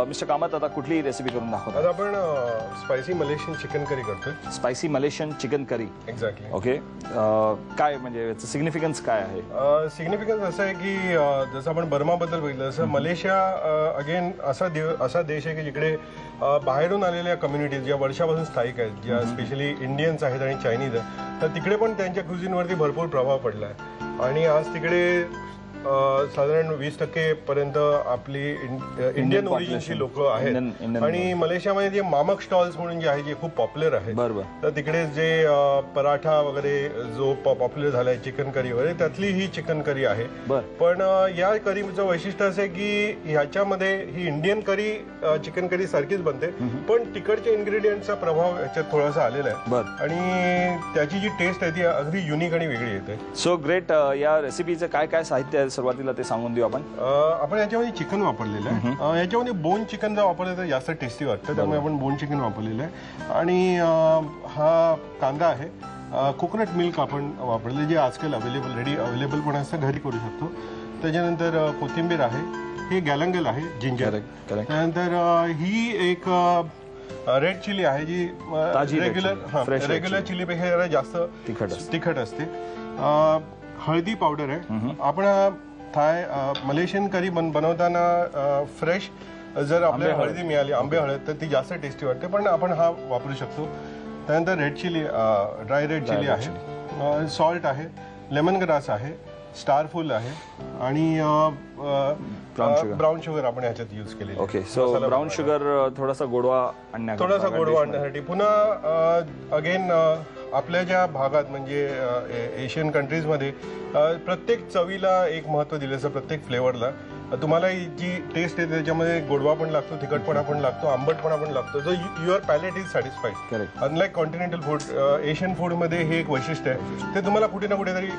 Mister Kamat, आता कुठली recipe करून दाखवता? आज आपण स्पायसी मलेशियन चिकन करी करतोय. Spicy Malaysian chicken curry. Exactly. Okay. काय म्हणजे याचं सिग्निफिकन्स काय आहे? सिग्निफिकन्स असं आहे की जसं आपण बर्माबद्दल बघितलं, जसं मलेशिया अगेन असा देश आहे की जिकडे बाहेरून आलेल्या कम्युनिटीज ज्या वर्षापासून स्थायिक आहेत, ज्या स्पेशली इंडियन्स आहेत आणि चायनीज आहेत, तर तिकडे पण त्यांच्या क्युझिनवरती भरपूर प्रभाव पडला आहे. आणि आज तिकडे साधारण 20% पर्यंत आपली इंडियन ओरिजिनची लोक आहेत. आणि मलेशियामध्ये जे मामक स्टॉल्स म्हणून जे आहे जे खूप पॉप्युलर आहेत. तर तिकडे जे पराठा वगैरे जो पॉप्युलर झालाय चिकन करी वगैरे, त्यातली ही चिकन करी आहे. पण या करीचं वैशिष्ट्य असं आहे की ह्याच्यामध्ये ही इंडियन करी चिकन करी सारखीच बनते, पण तिकडच्या इन्ग्रेडियंटचा प्रभाव याच्यात थोडासा आलेला आहे आणि त्याची जी टेस्ट आहे ती अगदी युनिक आणि वेगळी येते. So great. या रेसिपीचं काय काय साहित्य आहे सुरुवातीला ते सांगून देऊ आपण. आपण याच्यामध्ये चिकन वापरलेलं आहे. याच्यामध्ये बोन चिकन जर वापरलं तर जास्त टेस्टी वाटतं, त्यामुळे आपण बोन चिकन वापरलेलं आहे. आणि हा कांदा आहे. कोकोनट मिल्क आपण वापरले, जे आजकाल रेडी अवेलेबल पण असतं, घरी करू शकतो. त्याच्यानंतर कोथिंबीर आहे. हे गॅलंगल आहे, जिंजर. त्यानंतर ही एक रेड चिली आहे, जी रेग्युलर चिलीपेक्षा जरा जास्त तिखट असते. हळदी पावडर आहे. आपण मलेशियन करी बनवताना फ्रेश जर आपल्याला हळदी मिळाली, आंबे हळद, तर ती जास्त टेस्टी वाटते, पण आपण हा वापरू शकतो. त्यानंतर red chili, dry red chili आहे. सॉल्ट आहे. लेमन ग्रास आहे. स्टारफुल आहे. आणि ब्राऊन शुगर आपण ह्याच्यात यूज केलेली. ओके. सो ब्राऊन शुगर थोडासा गोडवा आणण्यासाठी. पुन्हा अगेन आपल्या ज्या भागात म्हणजे एशियन कंट्रीजमध्ये प्रत्येक चवीला एक महत्त्व दिलं असं, प्रत्येक फ्लेवरला तुम्हाला जी टेस्ट आहे त्याच्यामध्ये गोडवा पण लागतो, तिखटपणा पण लागतो, आंबटपणा पण लागतो, जो your palate is satisfied. Unlike continental food, Asian फूडमध्ये हे एक वैशिष्ट्य आहे, ते तुम्हाला कुठे ना कुठेतरी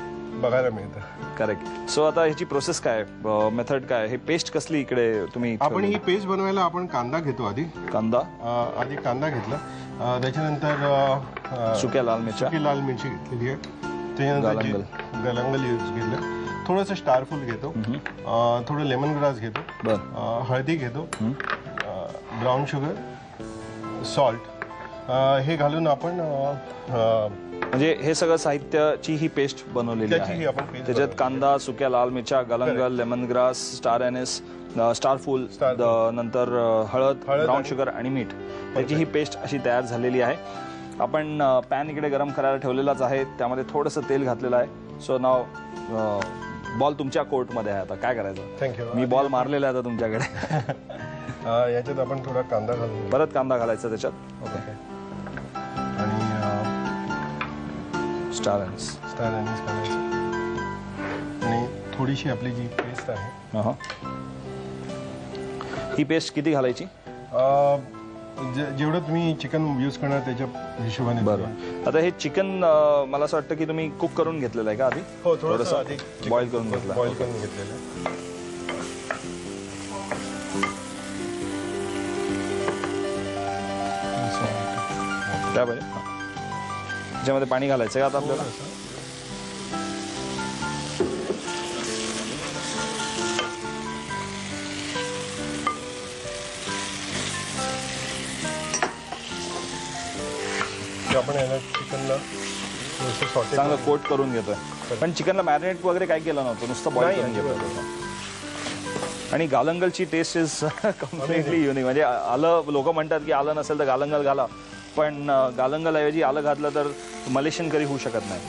बघायला मिळतं. करेक्ट. सो आता ह्याची प्रोसेस काय, मेथड काय, हे पेस्ट कसली इकडे तुम्ही? आपण ही पेस्ट बनवायला आपण कांदा घेतो. आधी कांदा घेतला. त्याच्यानंतर सुक्या लाल मिरची घेतलेली आहे. त्याच्यानंतर गलंगल यूज केलं. थोडंसं स्टारफुल घेतो. थोडं लेमन ग्रास घेतो. हळदी घेतो. ब्राऊन शुगर, सॉल्ट हे घालून आपण म्हणजे हे सगळं साहित्याची ही पेस्ट बनवलेली आहे. त्याच्यात कांदा, सुक्या लाल मिरच्या, गलंगल, लेमन ग्रास, स्टार एनिस, स्टारफुल, नंतर हळद, ब्राऊन शुगर आणि मीठ, त्याची ही पेस्ट अशी तयार झालेली आहे. आपण पॅन इकडे गरम करायला ठेवलेलाच आहे, त्यामध्ये थोडंसं तेल घातलेलं आहे. सो नाव बॉल तुमच्या कोर्टमध्ये आहे. आता काय करायचं? थँक्यू. मी बॉल मारलेला आहे आता तुमच्याकडे. याच्यात आपण थोडा कांदा घालू. परत कांदा घालायचा त्याच्यात. ओके. आणि स्टार एनिस घालायचं. आणि थोडीशी आपली जी पेस्ट आहे, ही पेस्ट किती घालायची? जेवढं तुम्ही चिकन यूज करणार त्याच्या हिशोबाने. बरोबर. आता हे चिकन मला असं वाटतं की तुम्ही कुक करून घेतलेलं आहे का आधी? हो, थोडंसं बॉईल करून घेतलं. त्यामध्ये त्याच्यामध्ये पाणी घालायचं का आता आपल्याला? आपण याला चिकनला चांगलं कोट करून घेतोय. पण चिकनला मॅरिनेट वगैरे काय केलं नव्हतं, नुसतं बॉईल करून घेतलं. आणि गालंगलची टेस्ट इज कम्प्लिटली युनिक. म्हणजे आलं, लोक म्हणतात की आलं नसेल तर गालंगल घाला, पण गालंगल ऐवजी आलं घातलं तर मलेशियन करी होऊ शकत नाही.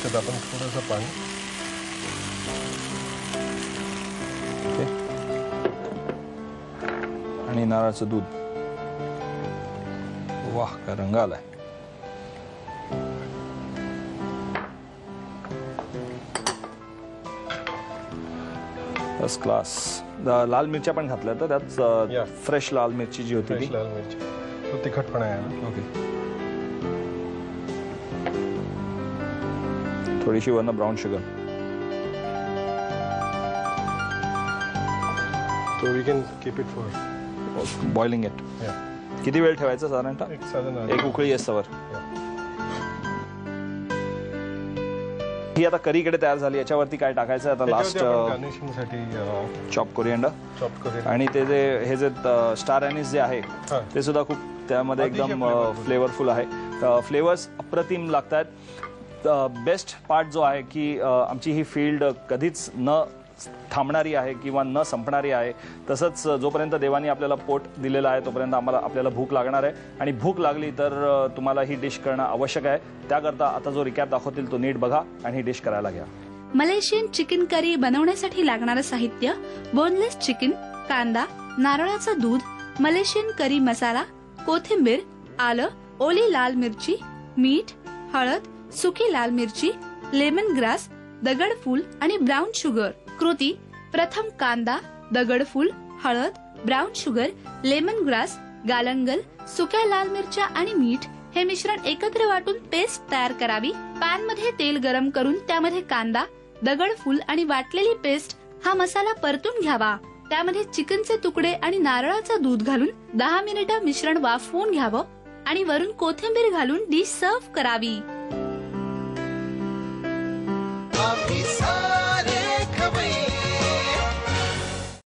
तर आपण थोडंसं पाणी. आणि नारळाचं दूध. वाह, काय रंग आलाय. First class. लाल मिरच्या पण घातल्या तर त्यात फ्रेश लाल मिरची जी होती ती. लाल मिरची तो तिखटपणा आहे. ओके. थोडीशी वरनं ब्राऊन शुगर. तो we can keep it for boiling it. किती वेळ ठेवायचं साधारणतः? एक उकळी असतावर. ही आता करीकडे तयार झाली. याच्यावरती काय टाकायचं आता लास्ट गार्निशिंगसाठी चॉप कोरिएंडर आणि ते हे जे स्टार एनिस जे आहे ते सुद्धा खूप त्यामध्ये एकदम फ्लेवरफुल आहे. फ्लेवर्स अप्रतिम लागतात. बेस्ट पार्ट जो आहे की आमची ही फील्ड कधीच न थांबणारी आहे किंवा न संपणारी आहे. तसंच जोपर्यंत देवानी आपल्याला पोट दिलेलं आहे तोपर्यंत आपल्याला भूक लागणार आहे आणि भूक लागली तर तुम्हाला ही डिश करणं आवश्यक आहे. त्याकरता आता जो रिकॅप दाखवतील तो नीट बघा आणि ही डिश करायला घ्या. मलेशियन चिकन करी बनवण्यासाठी लागणारं साहित्य: बोनलेस चिकन, कांदा, नारळाचं दूध, मलेशियन करी मसाला, कोथिंबीर, आलं, ओली लाल मिरची, मीठ, हळद, सुकी लाल मिरची, लेमन ग्रास, दगडफूल आणि ब्राऊन शुगर. कृती: प्रथम कांदा, दगडफूल, हळद, ब्राऊन शुगर, लेमन ग्रास, गालंगल, सुक्या लाल मिरच्या आणि मीठ हे मिश्रण एकत्र वाटून पेस्ट तयार करावी. पॅन मध्ये तेल गरम करून त्यामध्ये कांदा, दगडफूल आणि वाटलेली पेस्ट हा मसाला परतून घ्यावा. त्यामध्ये चिकनचे तुकडे आणि नारळाचं दूध घालून 10 मिनिटं मिश्रण वाफवून घ्यावं आणि वरून कोथिंबीर घालून डिश सर्व्ह करावी.